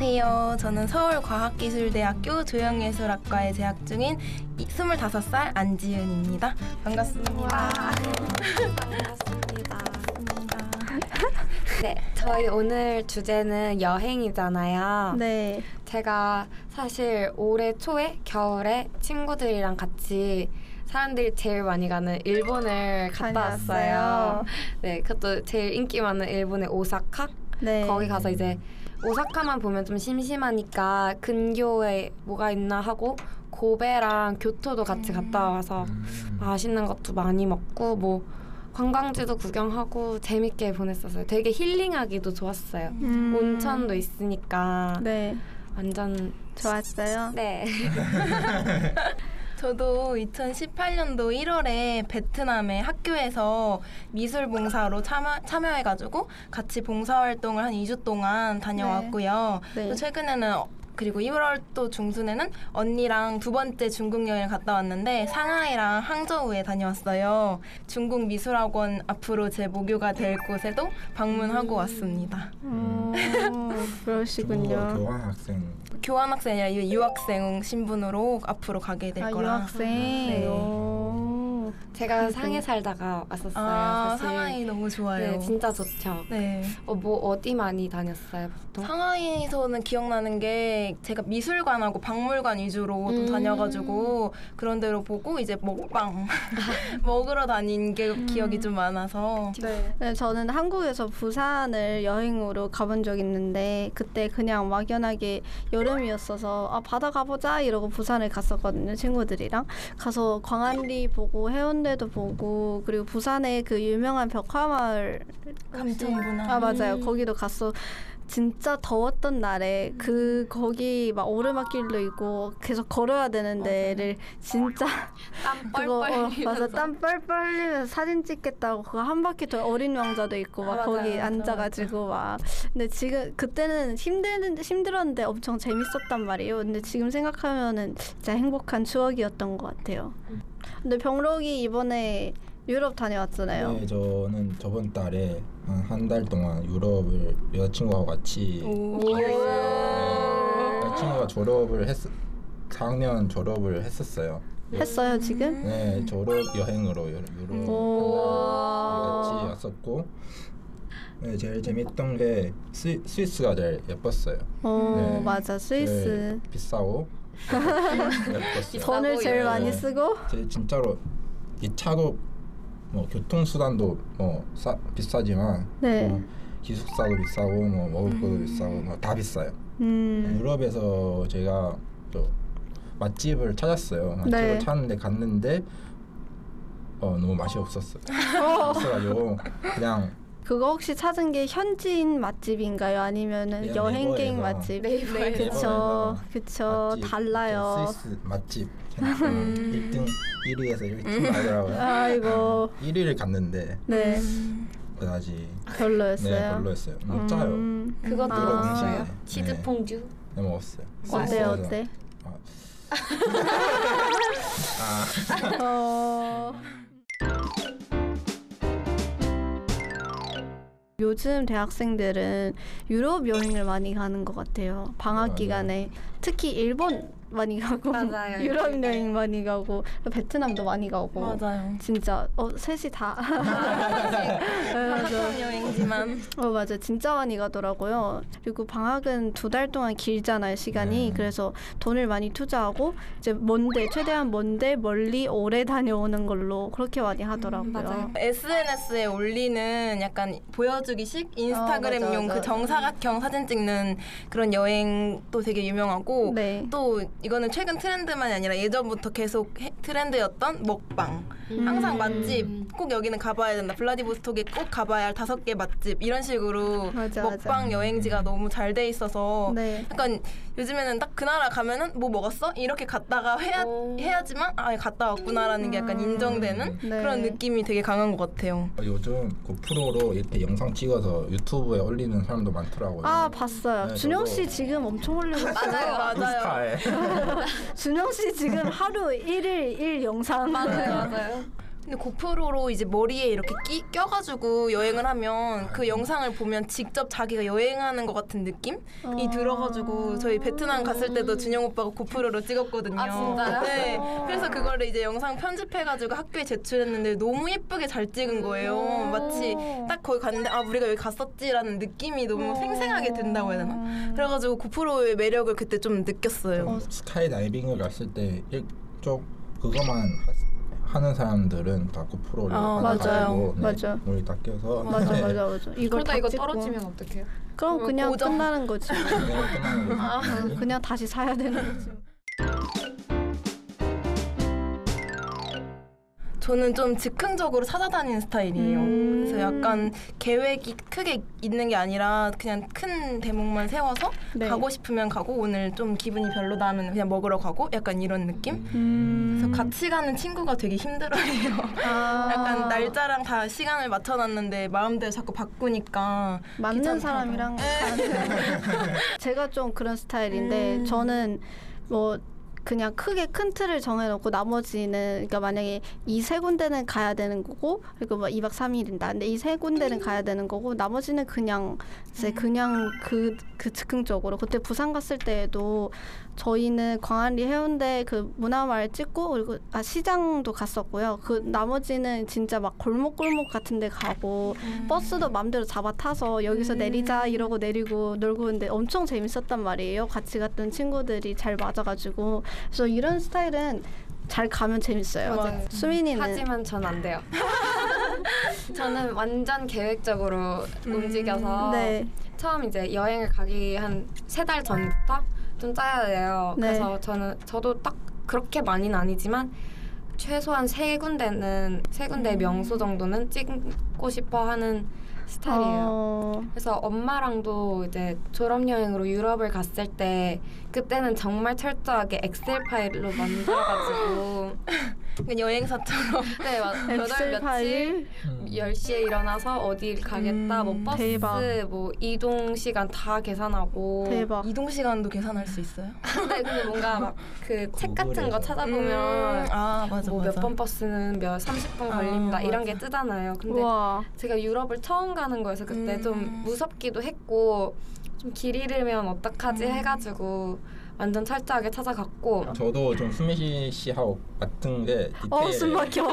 안녕하세요. 저는 서울과학기술대학교 조형예술학과에 재학 중인 25살 안지은입니다. 반갑습니다. 반갑습니다. 네, 저희 오늘 주제는 여행이잖아요. 네. 제가 사실 올해 초에 겨울에 친구들이랑 같이 사람들이 제일 많이 가는 일본을 갔다 왔어요. 네, 그것도 제일 인기 많은 일본의 오사카? 네. 거기 가서 이제 오사카만 보면 좀 심심하니까 근교에 뭐가 있나 하고 고베랑 교토도 같이 갔다 와서 맛있는 것도 많이 먹고 뭐 관광지도 구경하고 재밌게 보냈었어요. 되게 힐링하기도 좋았어요. 온천도 있으니까 네. 완전 좋았어요. 네. 저도 2018년도 1월에 베트남의 학교에서 미술봉사로 참여해가지고 같이 봉사활동을 한 2주 동안 다녀왔고요. 네. 또 최근에는 그리고 2월 또 중순에는 언니랑 두 번째 중국 여행을 갔다 왔는데 상하이랑 항저우에 다녀왔어요. 중국 미술학원 앞으로 제 모교가 될 곳에도 방문하고 왔습니다. 그러시군요. 교환학생이 아니라 유학생 신분으로 앞으로 가게 될 거라. 유학생. 네. 제가 상해 살다가 왔었어요. 사실. 상하이 너무 좋아요. 네, 진짜 좋죠. 네. 뭐 어디 많이 다녔어요, 보통? 상하이에서는 기억나는 게 제가 미술관하고 박물관 위주로 좀 다녀가지고 그런 데로 보고 이제 먹방 먹으러 다닌 게 기억이 좀 많아서. 네. 네, 저는 한국에서 부산을 여행으로 가본 적 있는데 그때 그냥 막연하게 여름이었어서 아 바다 가보자 이러고 부산을 갔었거든요. 친구들이랑 가서 광안리 보고 해운대도 보고 그리고 부산에 그 유명한 벽화마을 감천문화. 아 맞아요. 거기도 갔어. 진짜 더웠던 날에 거기 막 오르막길도 있고 계속 걸어야 되는 데를 진짜 땀 그거 뻘뻘 맞아 땀 뻘뻘 흘리면서 사진 찍겠다고 그거 한 바퀴 더 어린 왕자도 있고 막 거기 앉아가지고 막 근데 지금 그때는 힘들었는데 엄청 재밌었단 말이에요. 근데 지금 생각하면은 진짜 행복한 추억이었던 것 같아요. 근데 병록이 이번에 유럽 다녀왔잖아요. 네, 저는 저번 달에 한 달 동안 유럽을 여자친구하고 같이 갔어요. 여자친구가 4학년 졸업을 했었어요. 했어요 지금? 네, 졸업 여행으로 유럽 같이 왔었고 네, 제일 재밌던 게 스위스가 제일 예뻤어요. 네. 맞아 스위스 비싸고 예뻤어요. 돈을 제일 많이 쓰고 진짜로 이 차도 뭐 교통수단도 뭐 비싸지만 네. 뭐 기숙사도 비싸고 뭐 먹을 것도 비싸고 뭐 다 비싸요. 유럽에서 제가 또 맛집을 찾았어요. 맛집을 찾는데 갔는데 너무 맛이 없었어요. 없어가지고 그냥 그거 혹시 찾은 게 현지인 맛집인가요? 아니면은 여행객 맛집? 그쵸. 달라요. 스위스 맛집 1위에서 1등 하더라고요. 아이고. 1위를 갔는데 네. 그다지 별로였어요. 네, 별로였어요. 너무 짜요. 그것도 먹었어요? 네. 치즈 퐁듀? 네, 먹었어요. 어때? 요즘 대학생들은 유럽 여행을 많이 가는 것 같아요. 방학 기간에 특히 일본 많이 가고 맞아요. 유럽 여행 많이 가고 베트남도 많이 가고 맞아요. 진짜 셋이 다 한국 여행지만 맞아 진짜 많이 가더라고요. 그리고 방학은 2달 동안 길잖아요 시간이. 그래서 돈을 많이 투자하고 이제 최대한 멀리 오래 다녀오는 걸로 그렇게 많이 하더라고요. 맞아요. SNS에 올리는 약간 보여주기식 인스타그램용 맞아. 그 정사각형 사진 찍는 그런 여행도 되게 유명하고 네. 또 이거는 최근 트렌드만이 아니라 예전부터 계속 트렌드였던 먹방. 항상 맛집 꼭 여기는 가봐야 된다. 블라디보스톡에 꼭 가봐야 할 5개 맛집 이런 식으로 먹방 여행지가 너무 잘 돼 있어서 약간 요즘에는 딱 그 나라 가면은 뭐 먹었어? 이렇게 갔다가 해야지만 갔다 왔구나라는 게 약간 인정되는 그런 느낌이 되게 강한 것 같아요. 요즘 고프로로 이렇게 영상 찍어서 유튜브에 올리는 사람도 많더라고요. 아 봤어요. 네, 준영 씨 지금 엄청 올리고 있어요. 맞아요. 준영 씨 지금 하루 1일 1 영상. 맞아요. 근데 고프로로 이제 머리에 이렇게 껴가지고 여행을 하면 그 영상을 보면 직접 자기가 여행하는 것 같은 느낌이 들어가지고 저희 베트남 갔을 때도 준영 오빠가 고프로로 찍었거든요. 아 진짜요? 네. 그래서 그거를 이제 영상 편집해가지고 학교에 제출했는데 너무 예쁘게 잘 찍은 거예요. 마치 딱 거기 갔는데 아 우리가 여기 갔었지라는 느낌이 너무 생생하게 든다고 해야 되나? 그래가지고 고프로의 매력을 그때 좀 느꼈어요. 스카이 다이빙을 갔을 때 이쪽 그거만 하는 사람들은 다 고프로를 맞아요. 네, 맞아. 머리 다 껴서 맞아. 그러다 이거 찍고. 떨어지면 어떡해요? 그럼 그냥 고정. 끝나는 거지. 끝나는 거지. 그냥 다시 사야 되는 거지. 저는 좀 즉흥적으로 찾아다니는 스타일이에요. 그래서 약간 계획이 크게 있는 게 아니라 그냥 큰 대목만 세워서 네. 가고 싶으면 가고 오늘 좀 기분이 별로다 하면 그냥 먹으러 가고 약간 이런 느낌? 그래서 같이 가는 친구가 되게 힘들어해요. 약간 날짜랑 다 시간을 맞춰놨는데 마음대로 자꾸 바꾸니까 맞는 사람이랑 제가 좀 그런 스타일인데 저는 뭐 그냥 크게 큰 틀을 정해놓고 나머지는 그러니까 만약에 이 세 군데는 가야 되는 거고 그리고 뭐 2박 3일인다. 근데 이 세 군데는 가야 되는 거고 나머지는 그냥 이제 그냥 그 즉흥적으로 그때 부산 갔을 때에도 저희는 광안리 해운대 그 문화마을 찍고 그리고 시장도 갔었고요. 그 나머지는 진짜 막 골목 같은 데 가고 버스도 맘대로 잡아 타서 여기서 내리자 이러고 내리고 놀고 근데 엄청 재밌었단 말이에요. 같이 갔던 친구들이 잘 맞아가지고 그래서 이런 스타일은 잘 가면 재밌어요. 맞아요. 수민이는 하지만 전 안 돼요. 저는 완전 계획적으로 움직여서 네. 처음 이제 여행을 가기 한 3달 전부터 좀 짜야 돼요. 네. 그래서 저도 딱 그렇게 많이는 아니지만 최소한 3군데의 명소 정도는 찍고 싶어 하는 스타일이에요. 그래서 엄마랑도 이제 졸업여행으로 유럽을 갔을 때 그때는 정말 철저하게 엑셀 파일로 만들어가지고 여행사처럼 네, 몇월 엑셀 파일? 며칠 10시에 일어나서 어딜 가겠다 뭐 버스 대박. 뭐 이동 시간 다 계산하고 대박. 이동 시간도 계산할 수 있어요? 근데 뭔가 막 그 책 같은 거 구글에서. 찾아보면 맞아 뭐 몇 번 버스는 몇 30분 걸린다 이런 게 뜨잖아요. 근데 우와. 제가 유럽을 처음 가는 거여서 그때 좀 무섭기도 했고 좀 길 잃으면 어떡하지 해가지고 완전 철저하게 찾아갔고 저도 좀 수민 씨하고 같은 게 디테일. 숨 막혀.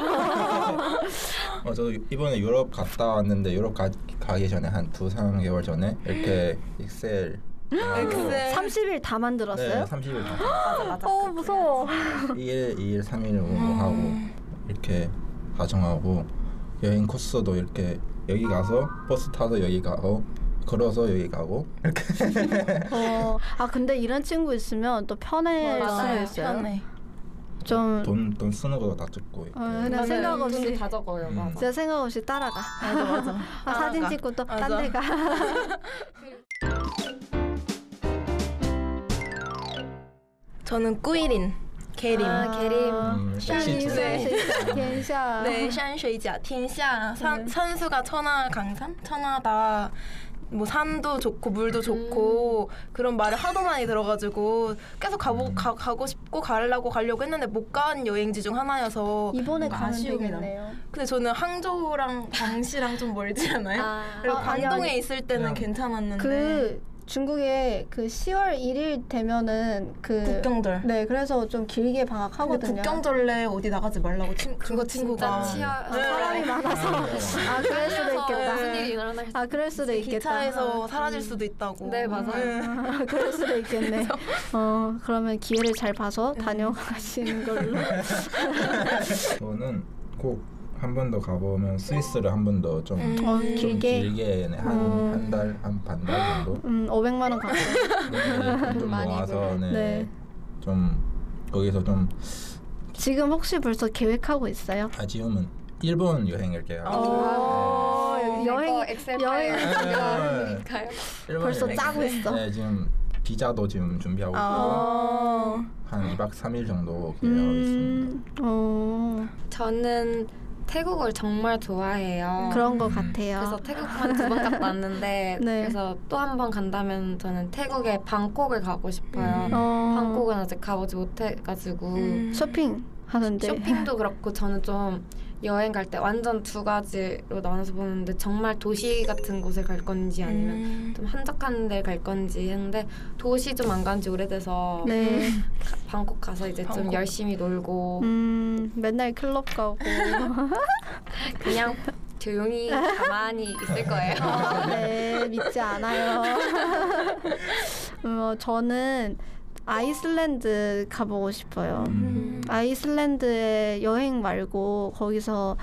저도 이번에 유럽 갔다 왔는데 유럽 가기 전에 한 2-3개월 전에 이렇게 엑셀 30일 다 만들었어요? 네, 30일 다. 맞아. 무서워. 2일, 3일 하고 이렇게 다 정하고 여행 코스도 이렇게 여기 가서 버스 타서 여기 가고 걸어서 여기 가고 이렇게. 근데 이런 친구 있으면 또 편할 수도 있어요. 편해. 좀 돈 쓰는 거 다 찍고 이렇게. 그냥 생각 없이 돈도 다 적어요. 맞아. 진짜 생각 없이 따라가. 맞아. 사진 따라가. 찍고 또 맞아. 딴 데 가. 저는 꾸이린, 계림. 계림. 섹시 투. 괜찮아. 네, 샨쉐이자天下 선수가 천하강산? 천하다. 뭐 산도 좋고 물도 좋고 그런 말을 하도 많이 들어가지고 계속 가고 싶고 가려고 했는데 못 간 여행지 중 하나여서 이번에 뭔가 가면 아쉬움이 되겠네요. 근데 저는 항저우랑 광시랑 좀 멀지 않아요? 그리고 아니, 광동에 아니. 있을 때는 괜찮았는데 그 중국에 그 10월 1일 되면은 그 국경절. 네, 그래서 좀 길게 근데 방학하거든요. 국경절에 어디 나가지 말라고 그거 친구가 진짜 사람이 많아서 그럴 수도 있겠다. 무슨 일이 일어날 수 그럴 수도 있겠다. 기차에서 사라질 수도 있다고. 네, 맞아요. 그럴 수도 있겠네. 그러면 기회를 잘 봐서 다녀가시는 걸로. 저는 꼭 한 번 더 가보면 스위스를 한 번 더 좀 길게? 네, 한 달, 한 반 달 정도 500만 원 갖고. 네, 좀 많이 모아서 네. 좀 거기서 좀 지금 혹시 벌써 계획하고 있어요? 지금은 일본 여행을 계획하고 여행 엑셀 파일 네. 가요. 일본 벌써 여행. 짜고 있어. 네, 지금 비자도 지금 준비하고 있고 한 2박 3일 정도 계획하고 있습니다. 저는 태국을 정말 좋아해요. 그런 것 같아요. 그래서 태국만 2번 갔다 왔는데 네. 그래서 또 한 번 간다면 저는 태국의 방콕을 가고 싶어요. 방콕은 아직 가보지 못해가지고 쇼핑 하는데 쇼핑도 그렇고 저는 좀 여행 갈 때 완전 두 가지로 나눠서 보는데 정말 도시 같은 곳에 갈 건지 아니면 좀 한적한 데 갈 건지 했는데 도시 좀 안 간 지 오래돼서 네. 방콕 가서 이제 좀 열심히 놀고 맨날 클럽 가고 그냥 조용히 가만히 있을 거예요. 네, 믿지 않아요. 저는 아이슬란드 가보고 싶어요. 아이슬란드에 여행 말고 거기서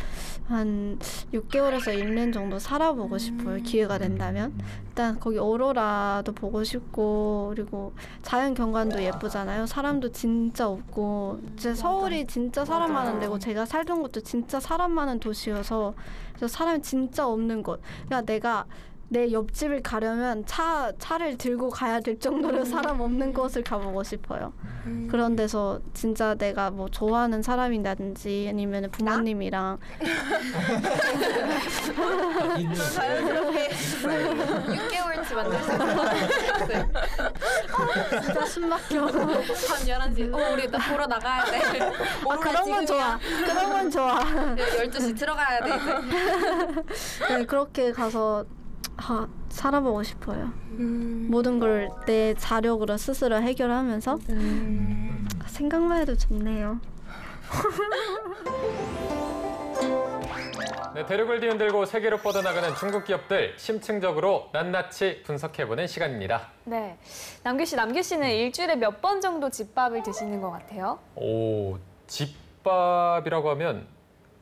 한 6개월에서 1년 정도 살아보고 싶어요. 기회가 된다면. 일단 거기 오로라도 보고 싶고 그리고 자연 경관도 예쁘잖아요. 사람도 진짜 없고 제 서울이 진짜 사람 많은 데고 제가 살던 곳도 진짜 사람 많은 도시여서 그래서 사람이 진짜 없는 곳. 그러니까 내가 내 옆집을 가려면 차를 들고 가야 될 정도로 사람 없는 곳을 가보고 싶어요. 그런 데서 진짜 내가 뭐 좋아하는 사람이라든지 아니면 부모님이랑 자연스럽게 6개월치 만들 수 있어요. 진짜 숨 막혀. 밤 11시 우리 보러 나가야 돼. 그런 건 좋아. 그런 건 좋아. 12시 들어가야 돼 이제. 네, 그렇게 가서 살아보고 싶어요. 모든 걸 내 자력으로 스스로 해결하면서 생각만 해도 좋네요. 네, 대륙을 뒤흔들고 세계로 뻗어나가는 중국 기업들 심층적으로 낱낱이 분석해보는 시간입니다. 네, 남규 씨는 일주일에 몇 번 정도 집밥을 드시는 것 같아요? 오, 집밥이라고 하면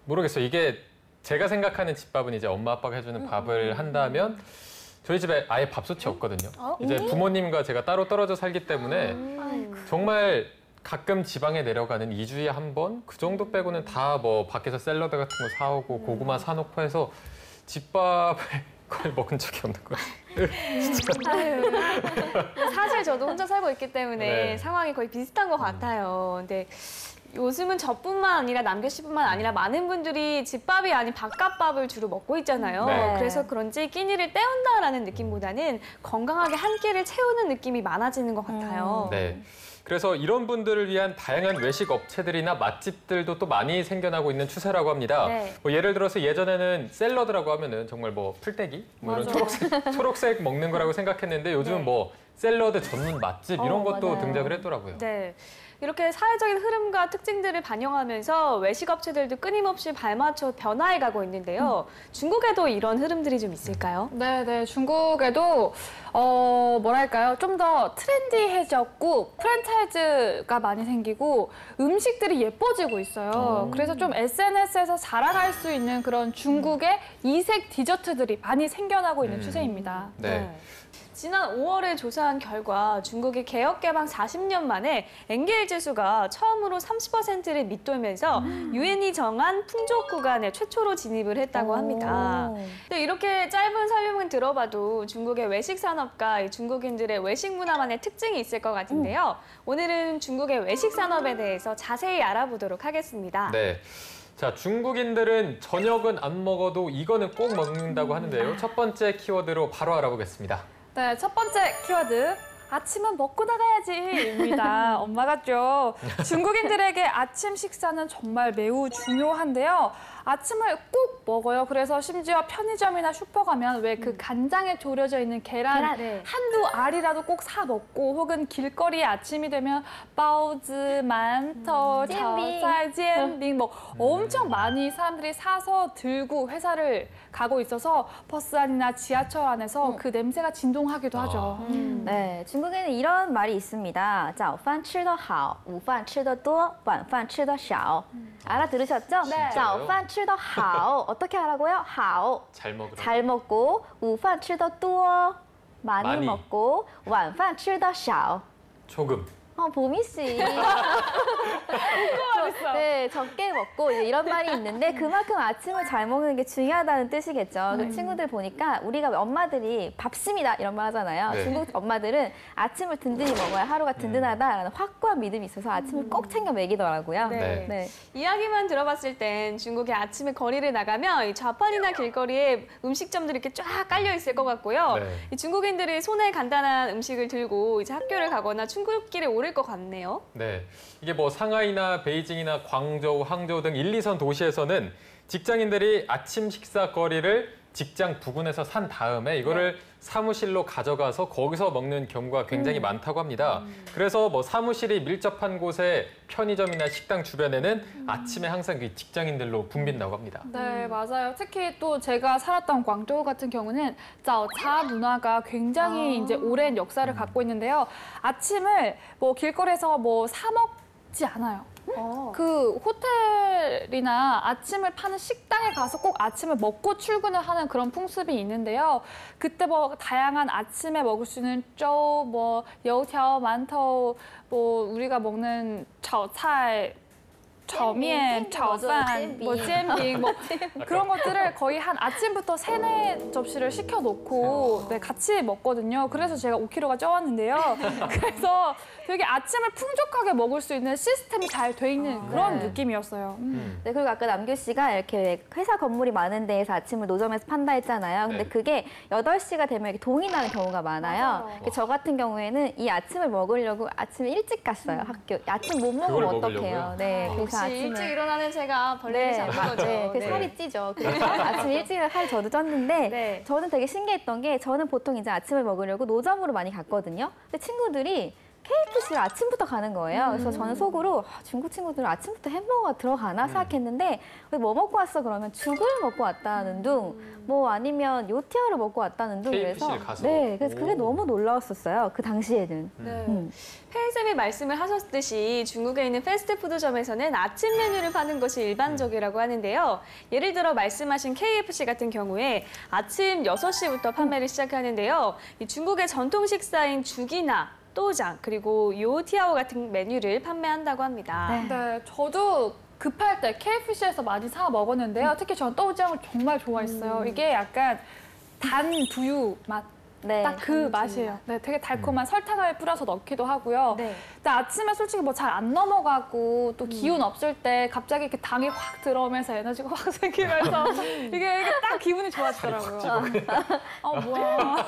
모르겠어요. 이게 제가 생각하는 집밥은 이제 엄마 아빠가 해주는 밥을 한다면 저희 집에 아예 밥솥이 없거든요. 이제 부모님과 제가 따로 떨어져 살기 때문에 정말 가끔 지방에 내려가는 2주에 한 번 그 정도 빼고는 다 뭐 밖에서 샐러드 같은 거 사오고 고구마 사놓고 해서 집밥을 거의 먹은 적이 없는 거예요. 사실 저도 혼자 살고 있기 때문에 네. 상황이 거의 비슷한 것 같아요. 근데 요즘은 저뿐만 아니라 남규 씨뿐만 아니라 많은 분들이 집밥이 아닌 바깥밥을 주로 먹고 있잖아요. 네. 그래서 그런지 끼니를 때운다라는 느낌보다는 건강하게 한 끼를 채우는 느낌이 많아지는 것 같아요. 네. 그래서 이런 분들을 위한 다양한 외식 업체들이나 맛집들도 또 많이 생겨나고 있는 추세라고 합니다. 네. 뭐 예를 들어서 예전에는 샐러드라고 하면은 정말 뭐 풀떼기 뭐 이런 초록색 먹는 거라고 생각했는데 요즘은 네. 뭐 샐러드 전문 맛집 이런 것도 맞아요. 등장을 했더라고요. 네. 이렇게 사회적인 흐름과 특징들을 반영하면서 외식 업체들도 끊임없이 발맞춰 변화해가고 있는데요. 중국에도 이런 흐름들이 좀 있을까요? 네, 중국에도 뭐랄까요, 좀 더 트렌디해졌고 프랜차이즈가 많이 생기고 음식들이 예뻐지고 있어요. 그래서 좀 SNS에서 자랑할 수 있는 그런 중국의 이색 디저트들이 많이 생겨나고 있는 추세입니다. 네. 지난 5월에 조사한 결과 중국이 개혁 개방 40년 만에 엔게일 지수가 처음으로 30%를 밑돌면서 유엔이 정한 풍족 구간에 최초로 진입을 했다고 합니다. 근데 이렇게 짧은 설명을 들어봐도 중국의 외식 산업과 이 중국인들의 외식 문화만의 특징이 있을 것 같은데요. 오늘은 중국의 외식 산업에 대해서 자세히 알아보도록 하겠습니다. 네. 자, 중국인들은 저녁은 안 먹어도 이거는 꼭 먹는다고 하는데요. 첫 번째 키워드로 바로 알아보겠습니다. 네, 첫 번째 키워드. 아침은 먹고 나가야지입니다. 엄마 같죠? 중국인들에게 아침 식사는 정말 매우 중요한데요. 아침을 꼭 먹어요. 그래서 심지어 편의점이나 슈퍼 가면 왜 그 간장에 졸여져 있는 계란 한두 알이라도 꼭 사 먹고 혹은 길거리에 아침이 되면 바오즈, 만터, 자오짜이, 煎빙 뭐 엄청 많이 사람들이 사서 들고 회사를 가고 있어서 버스 안이나 지하철 안에서 그 냄새가 진동하기도 하죠. 네, 중국에는 이런 말이 있습니다. 早饭吃得好,午饭吃得多,晚饭吃得少. 알아들으셨죠? 네. 早饭吃得好. 어떻게 하라고요? 好. 잘 먹으라고. 잘 먹고, 午饭吃得多. 많이 먹고, 晚饭吃得少. 조금. 보미 씨. 네, 적게 먹고 이런 말이 있는데 그만큼 아침을 잘 먹는 게 중요하다는 뜻이겠죠. 그 친구들 보니까 우리가 엄마들이 밥심이다 이런 말 하잖아요. 네. 중국 엄마들은 아침을 든든히 먹어야 하루가 든든하다라는 확고한 믿음이 있어서 아침을 꼭 챙겨 먹이더라고요. 네. 네. 이야기만 들어봤을 땐 중국의 아침에 거리를 나가면 이 좌판이나 길거리에 음식점들이 이렇게 쫙 깔려 있을 것 같고요. 네. 이 중국인들이 손에 간단한 음식을 들고 이제 학교를 가거나 출근길에 오르는 어릴 것 같네요. 네, 이게 뭐 상하이나 베이징이나 광저우, 항저우 등 1, 2선 도시에서는 직장인들이 아침 식사 거리를 직장 부근에서 산 다음에 이거를 사무실로 가져가서 거기서 먹는 경우가 굉장히 많다고 합니다. 그래서 뭐 사무실이 밀접한 곳에 편의점이나 식당 주변에는 아침에 항상 그 직장인들로 붐빈다고 합니다. 네, 맞아요. 특히 또 제가 살았던 광저우 같은 경우는 짜오차 문화가 굉장히 이제 오랜 역사를 갖고 있는데요. 아침을 뭐 길거리에서 뭐 사 먹지 않아요. 그 호텔이나 아침을 파는 식당에 가서 꼭 아침을 먹고 출근을 하는 그런 풍습이 있는데요. 그때 뭐 다양한 아침에 먹을 수 있는 쪼, 뭐 여우티ao, 만토, 뭐 우리가 먹는炒菜, 저면, 저산, 뭐 잼빙, 뭐 그런 것들을 거의 한 아침부터 3-4접시를 시켜놓고 네, 같이 먹거든요. 그래서 제가 5kg가 쪄왔는데요. 그래서 되게 아침을 풍족하게 먹을 수 있는 시스템이 잘 돼 있는 그런 느낌이었어요. 네, 그리고 아까 남규 씨가 이렇게 회사 건물이 많은 데에서 아침을 노점에서 판다 했잖아요. 근데 그게 8시가 되면 이렇게 동이 나는 경우가 많아요. 저 같은 경우에는 이 아침을 먹으려고 아침에 일찍 갔어요, 학교. 아침 못 먹으면 어떡해요. 네, 그래서 역시 일찍 일어나는 제가 벌레를 잡는 거죠. 네, 그 살이 찌죠. 그래서 아침 일찍 살이 저도 쪘는데 저는 되게 신기했던 게 저는 보통 이제 아침을 먹으려고 노점으로 많이 갔거든요. 근데 친구들이 KFC를 아침부터 가는 거예요. 그래서 저는 속으로 중국 친구들은 아침부터 햄버거가 들어가나 생각했는데 뭐 먹고 왔어 그러면 죽을 먹고 왔다는 둥, 뭐 아니면 요티아를 먹고 왔다는 둥. KFC를 가서. 네, 그래서 그게 너무 놀라웠었어요. 그 당시에는. 페이쌤이 말씀을 하셨듯이 중국에 있는 패스트푸드점에서는 아침 메뉴를 파는 것이 일반적이라고 하는데요. 예를 들어 말씀하신 KFC 같은 경우에 아침 6시부터 판매를 시작하는데요. 이 중국의 전통 식사인 죽이나 또장 그리고 요티아오 같은 메뉴를 판매한다고 합니다. 네, 저도 급할 때 KFC에서 많이 사 먹었는데요. 특히 저는 또우장을 정말 좋아했어요. 이게 약간 단 두유 맛. 딱 그 맛이에요. 네, 되게 달콤한 설탕을 뿌려서 넣기도 하고요. 근데 아침에 솔직히 뭐 잘 안 넘어가고 또 기운 없을 때 갑자기 이렇게 당이 확 들어오면서 에너지가 확 생기면서 이게 딱 기분이 좋아지더라고요. 뭐야.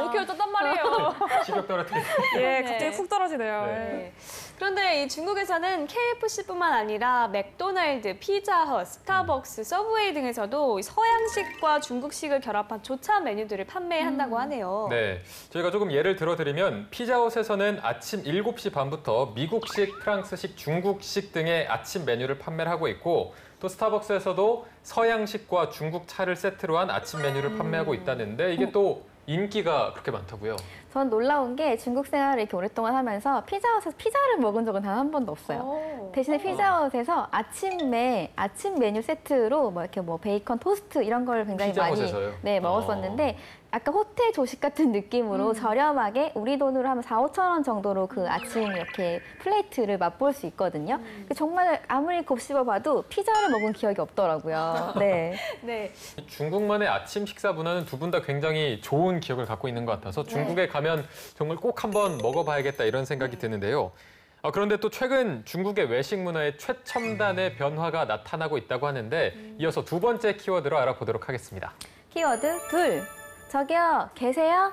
5kg 쪘단 말이에요. 식욕 떨어뜨리고. 예, 갑자기 훅 떨어지네요. 네. 그런데 이 중국에서는 KFC뿐만 아니라 맥도날드, 피자헛, 스타벅스, 서브웨이 등에서도 서양식과 중국식을 결합한 조차 메뉴들을 판매한다고 하네요. 네, 저희가 조금 예를 들어드리면 피자헛에서는 아침 7시 반부터 미국식, 프랑스식, 중국식 등의 아침 메뉴를 판매를 하고 있고 또 스타벅스에서도 서양식과 중국 차를 세트로 한 아침 메뉴를 판매하고 있다는데 이게 또 인기가 그렇게 많다고요? 전 놀라운 게 중국 생활을 이렇게 오랫동안 하면서 피자헛에서 피자를 먹은 적은 단 한 번도 없어요. 대신에 피자헛에서 아침 메뉴 세트로 뭐 이렇게 뭐 베이컨 토스트 이런 걸 굉장히 많이 먹었었는데 약간 호텔 조식 같은 느낌으로 저렴하게 우리 돈으로 하면 4-5천 원 정도로 그 아침 이렇게 플레이트를 맛볼 수 있거든요. 정말 아무리 곱씹어봐도 피자를 먹은 기억이 없더라고요. 네. 중국만의 아침 식사 문화는 두 분 다 굉장히 좋은 기억을 갖고 있는 것 같아서 중국에 가면 정말 꼭 한번 먹어봐야겠다 이런 생각이 드는데요. 그런데 또 최근 중국의 외식 문화에 최첨단의 변화가 나타나고 있다고 하는데 이어서 두 번째 키워드로 알아보도록 하겠습니다. 키워드 2. 저기요, 계세요?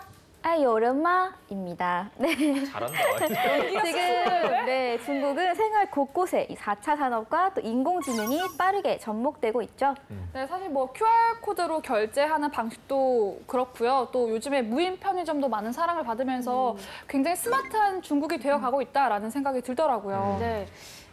요르마입니다. 네. 잘한다. 지금 중국은 생활 곳곳에 이 4차 산업과 또 인공지능이 빠르게 접목되고 있죠. 네, 사실 뭐 QR코드로 결제하는 방식도 그렇고요. 또 요즘에 무인 편의점도 많은 사랑을 받으면서 굉장히 스마트한 중국이 되어가고 있다라는 생각이 들더라고요. 네.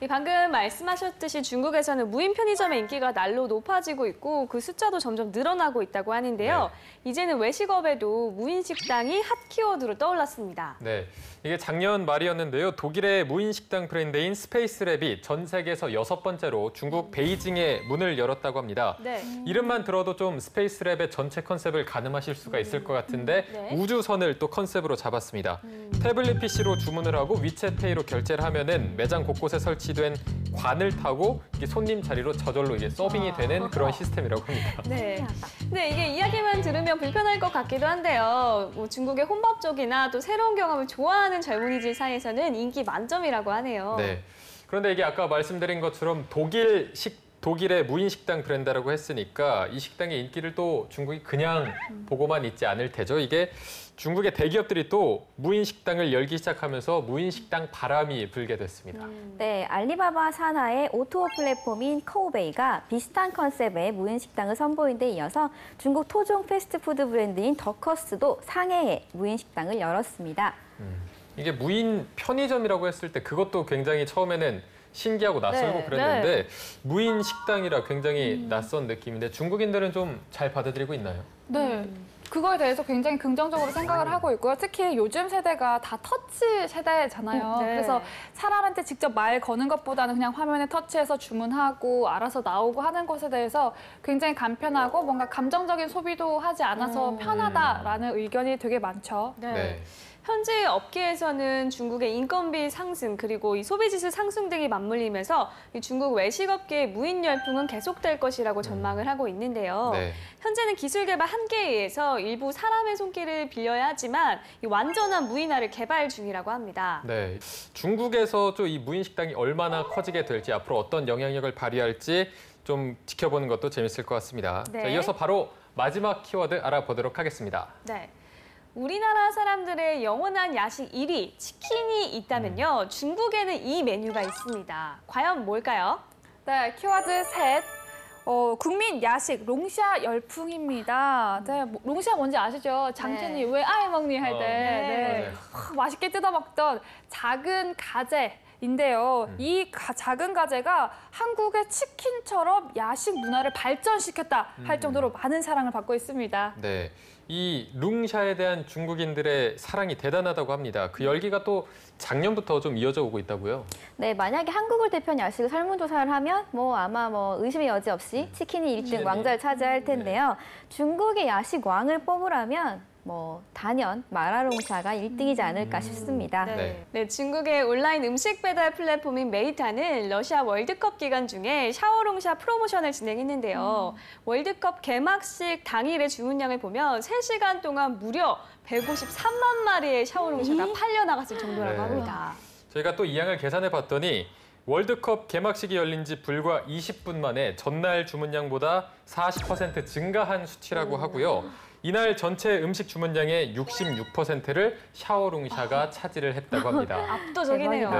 방금 말씀하셨듯이 중국에서는 무인 편의점의 인기가 날로 높아지고 있고 그 숫자도 점점 늘어나고 있다고 하는데요. 이제는 외식업에도 무인 식당이 핫 키워드로 떠올랐습니다. 네, 이게 작년 말이었는데요. 독일의 무인 식당 브랜드인 스페이스랩이 전 세계에서 6번째로 중국 베이징에 문을 열었다고 합니다. 이름만 들어도 좀 스페이스랩의 전체 컨셉을 가늠하실 수가 있을 것 같은데 우주선을 또 컨셉으로 잡았습니다. 태블릿 PC로 주문을 하고 위챗페이로 결제를 하면은 매장 곳곳에 설치된 관을 타고 이게 손님 자리로 저절로 이게 서빙이 되는 그런 시스템이라고 합니다. 네, 이게 이야기만 들으면 불편할 것 같기도 한데요. 뭐 중국의 혼밥 쪽이나 또 새로운 경험을 좋아하는 젊은이들 사이에서는 인기 만점이라고 하네요. 네. 그런데 이게 아까 말씀드린 것처럼 독일의 무인 식당 브랜드라고 했으니까 이 식당의 인기를 또 중국이 그냥 보고만 있지 않을 테죠. 이게 중국의 대기업들이 또 무인 식당을 열기 시작하면서 무인 식당 바람이 불게 됐습니다. 네, 알리바바 산하의 O2O 플랫폼인 커우베이가 비슷한 컨셉의 무인 식당을 선보인 데 이어서 중국 토종 패스트푸드 브랜드인 더커스도 상해에 무인 식당을 열었습니다. 이게 무인 편의점이라고 했을 때 그것도 굉장히 처음에는 신기하고 낯설고 네, 그랬는데 네. 무인 식당이라 굉장히 낯선 느낌인데 중국인들은 좀 잘 받아들이고 있나요? 네. 그거에 대해서 굉장히 긍정적으로 생각을 하고 있고요. 특히 요즘 세대가 다 터치 세대잖아요. 네. 그래서 사람한테 직접 말 거는 것보다는 그냥 화면에 터치해서 주문하고 알아서 나오고 하는 것에 대해서 굉장히 간편하고 뭔가 감정적인 소비도 하지 않아서 편하다라는 의견이 되게 많죠. 네. 현재 업계에서는 중국의 인건비 상승 그리고 이 소비지수 상승 등이 맞물리면서 이 중국 외식업계의 무인 열풍은 계속될 것이라고 전망을 하고 있는데요. 네. 현재는 기술 개발 한계에 의해서 일부 사람의 손길을 빌려야 하지만 이 완전한 무인화를 개발 중이라고 합니다. 네. 중국에서 좀 이 무인 식당이 얼마나 커지게 될지 앞으로 어떤 영향력을 발휘할지 좀 지켜보는 것도 재밌을 것 같습니다. 네. 자, 이어서 바로 마지막 키워드 알아보도록 하겠습니다. 네. 우리나라 사람들의 영원한 야식 1위, 치킨이 있다면요. 중국에는 이 메뉴가 있습니다. 과연 뭘까요? 네, 키워드 셋. 국민 야식 롱샤 열풍입니다. 네, 롱샤 뭔지 아시죠? 장첸이 왜 아이 먹니 할 때 네. 맛있게 뜯어 먹던 작은 가재인데요. 이 작은 가재가 한국의 치킨처럼 야식 문화를 발전시켰다 할 정도로 많은 사랑을 받고 있습니다. 네. 이 룽샤에 대한 중국인들의 사랑이 대단하다고 합니다. 그 열기가 또 작년부터 좀 이어져 오고 있다고요? 네, 만약에 한국을 대표하는 야식을 설문조사를 하면 아마 의심의 여지 없이 치킨이 1등 왕자를 차지할 텐데요. 중국의 야식 왕을 뽑으라면 단연 마라롱샤가 1등이지 않을까 싶습니다. 네, 중국의 온라인 음식 배달 플랫폼인 메이타는 러시아 월드컵 기간 중에 샤오롱샤 프로모션을 진행했는데요. 월드컵 개막식 당일의 주문량을 보면 3시간 동안 무려 153만 마리의 샤오롱샤가 팔려나갔을 정도라고 합니다. 저희가 또 이 양을 계산해 봤더니 월드컵 개막식이 열린 지 불과 20분 만에 전날 주문량보다 40% 증가한 수치라고 하고요. 이날 전체 음식 주문량의 66%를 샤오롱샤가 차지를 했다고 합니다. 압도적이네요.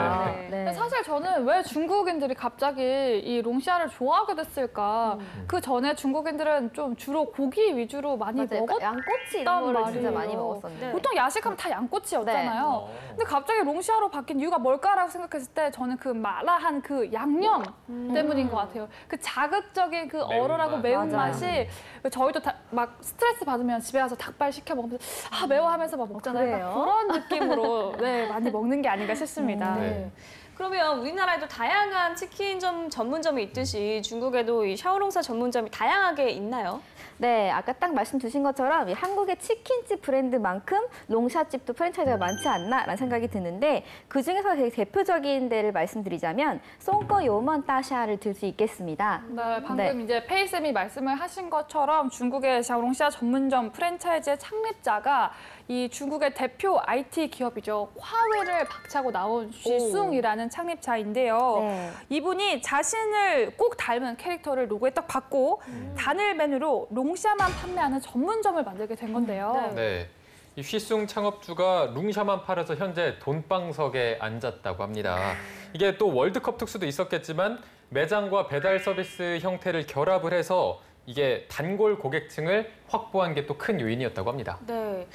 네. 사실 저는 왜 중국인들이 갑자기 이 롱샤를 좋아하게 됐을까? 그 전에 중국인들은 좀 주로 고기 위주로 많이 먹었단 양꼬치 이런 거를 말이에요. 진짜 많이 먹었었는데. 보통 야식하면 다 양꼬치였잖아요. 근데 갑자기 롱샤로 바뀐 이유가 뭘까라고 생각했을 때 저는 그 마라한 그 양념 때문인 것 같아요. 그 자극적인 그 얼얼하고 매운맛이 저희도 막 스트레스 받으면 집에 가서 닭발 시켜 먹으면서 매워 하면서 막 먹잖아요. 그런 느낌으로 많이 먹는 게 아닌가 싶습니다. 그러면 우리나라에도 다양한 치킨 전문점이 있듯이 중국에도 이 샤오롱샤 전문점이 다양하게 있나요? 네, 아까 딱 말씀 주신 것처럼 한국의 치킨집 브랜드만큼 롱샤집도 프랜차이즈가 많지 않나라는 생각이 드는데 그중에서 되게 대표적인 데를 말씀드리자면 송꺼 요먼 따샤를 들 수 있겠습니다. 네, 방금 이제 페이쌤이 말씀을 하신 것처럼 중국의 샤오롱샤 전문점 프랜차이즈의 창립자가 이 중국의 대표 IT 기업이죠. 화웨이를 박차고 나온 쉬숭이라는 창립자인데요. 이분이 자신을 꼭 닮은 캐릭터를 로고에 딱 받고 단일 메뉴로 롱샤만 판매하는 전문점을 만들게 된 건데요. 네. 이 쉬숭 창업주가 룽샤만 팔아서 현재 돈방석에 앉았다고 합니다. 이게 또 월드컵 특수도 있었겠지만 매장과 배달 서비스 형태를 결합을 해서 이게 단골 고객층을 확보한 게 또 큰 요인이었다고 합니다. 네.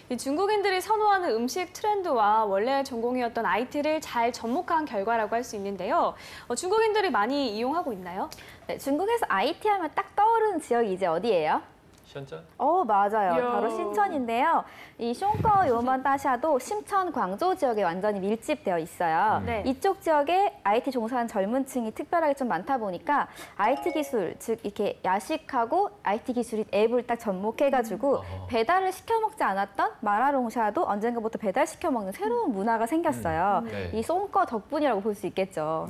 이 중국인들이 선호하는 음식 트렌드와 원래 전공이었던 IT를 잘 접목한 결과라고 할 수 있는데요. 중국인들이 많이 이용하고 있나요? 네, 중국에서 IT 하면 딱 떠오르는 지역이 이제 어디예요? 신천? 맞아요. 바로 신천인데요. 이 숑꺼 요먼 따샤도 심천, 광저우 지역에 완전히 밀집되어 있어요. 이쪽 지역에 IT 종사하는 젊은 층이 특별하게 좀 많다 보니까 IT 기술, 즉 이렇게 야식하고 IT 기술이 앱을 딱 접목해가지고 배달을 시켜 먹지 않았던 마라롱샤도 언젠가부터 배달시켜 먹는 새로운 문화가 생겼어요. 이 숑꺼 덕분이라고 볼 수 있겠죠.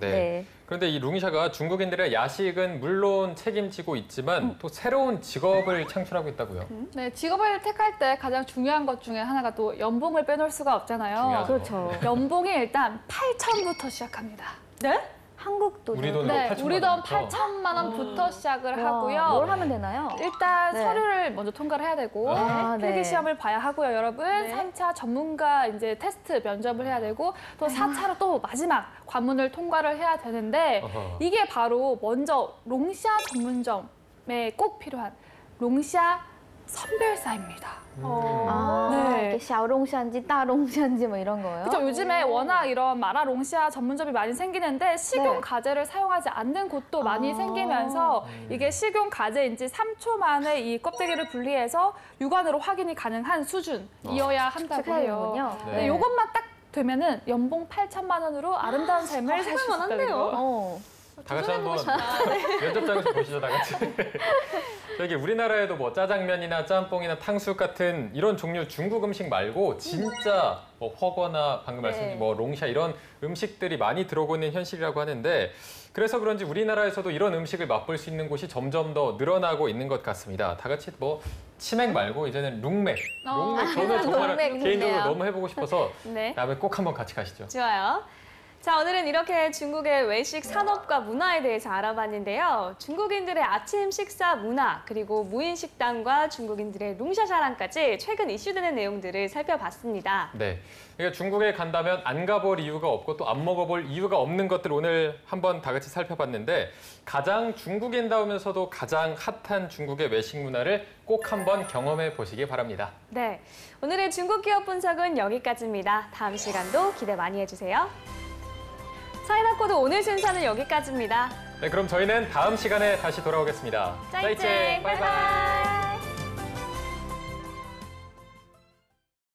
그런데 이 룽샤가 중국인들의 야식은 물론 책임지고 있지만 또 새로운 직업을 창출하고 있다고요. 네, 직업을 택할 때 가장 중요한 것 중에 하나가 또 연봉을 빼놓을 수가 없잖아요. 중요하죠. 그렇죠. 연봉이 일단 8,000부터 시작합니다. 네? 한국도 우리 돈으로 네, 8천만 우리 돈 원부터. 8천만 원부터 시작을 와, 하고요. 뭘 하면 되나요? 일단 네. 서류를 먼저 통과를 해야 되고 아, 네. 필기 시험을 봐야 하고요, 여러분. 네. 3차 전문가 이제 테스트 면접을 해야 되고 또 4차로 또 마지막 관문을 통과를 해야 되는데 어허. 이게 바로 먼저 롱샤 전문점에 꼭 필요한 롱샤 선별사입니다. 아, 네. 이게 샤오롱샤인지 따롱샤인지 뭐 이런 거예요? 그렇죠. 요즘에 워낙 이런 마라롱샤 전문점이 많이 생기는데 식용 네. 가제를 사용하지 않는 곳도 많이 생기면서 이게 식용 가제인지 3초 만에 이 껍데기를 분리해서 육안으로 확인이 가능한 수준이어야 한다고 해요. 되는군요. 네. 요것만 딱 되면은 연봉 8천만 원으로 아름다운 삶을 살 수 있다는 만한데요? 거. 어. 다 같이 한번 면접장에서 보시죠, 다 같이. 저기 우리나라에도 뭐 짜장면이나 짬뽕이나 탕수육 같은 이런 종류 중국 음식 말고 진짜 뭐 허거나 방금 말씀드린 뭐 롱샤 이런 음식들이 많이 들어오고 있는 현실이라고 하는데 그래서 그런지 우리나라에서도 이런 음식을 맛볼 수 있는 곳이 점점 더 늘어나고 있는 것 같습니다. 다 같이 뭐 치맥 말고 이제는 룽맥. 룽맥 저는 정말 룽맥 개인적으로 좋네요. 너무 해보고 싶어서 네. 다음에 꼭 한번 같이 가시죠. 좋아요. 자, 오늘은 이렇게 중국의 외식 산업과 문화에 대해서 알아봤는데요. 중국인들의 아침 식사 문화, 그리고 무인 식당과 중국인들의 룽샤샤랑까지 최근 이슈되는 내용들을 살펴봤습니다. 네. 그러니까 중국에 간다면 안 가볼 이유가 없고 또 안 먹어볼 이유가 없는 것들 오늘 한번 다 같이 살펴봤는데 가장 중국인다우면서도 가장 핫한 중국의 외식 문화를 꼭 한번 경험해 보시기 바랍니다. 네, 오늘의 중국 기업 분석은 여기까지입니다. 다음 시간도 기대 많이 해주세요. 차이나코드 오늘 순서는 여기까지입니다. 네, 그럼 저희는 다음 시간에 다시 돌아오겠습니다. 짜이쨍, 바이바이.